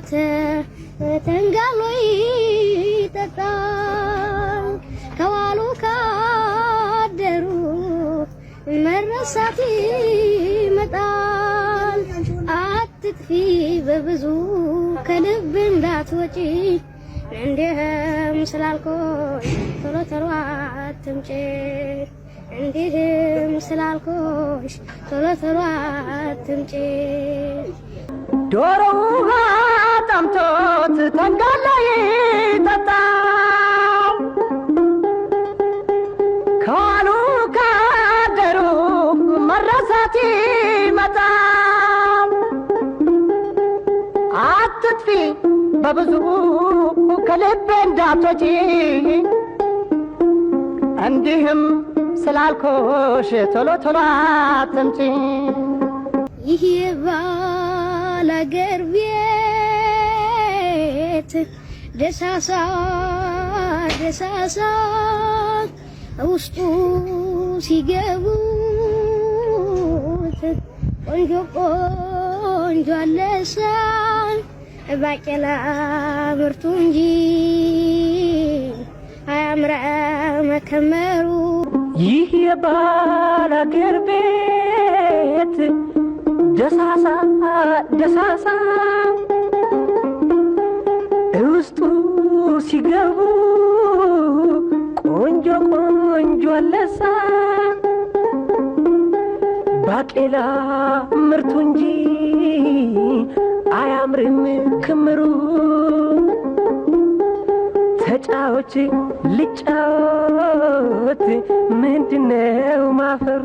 ተጫወተ ተንጋሎ ይጠጣል ከዋሉ ካደሩ መረሳት ይመጣል አትጥፊ በብዙ ከልብ እንዳትወጪ እንዲህም ስላልኩሽ ቶሎ ቶሎ አትምጪ እንዲህም ስላልኩሽ ቶሎ ቶሎ አትምጪ ዶሮ ውሃ ጠምቶት ተንጋሎ ይጠጣል ከዋሉ ካደሩ መረሳት ይመጣል አትጥፊ በብዙ ከልብ እንዳትወጪ እንዲህም ስላልኩሽ ቶሎ ቶሎ አትምጪ ይህ ባላገር ቤት ደሳሳ ደሳሳ ውስጡ ሲገቡት ቆንጆ ቆንጆ አለሳ ባቄላ ምርቱ እንጂ አያምርም መከመሩ ይህ የባላገር ቤት ደሳሳ ደሳሳ ውስጡ ሲገቡ ቆንጆ ቆንጆ አለሳ ባቄላ ምርቱ እንጂ አያምርም ክምሩ ተጫዎች ልጫወት ምንድነው ማፈሩ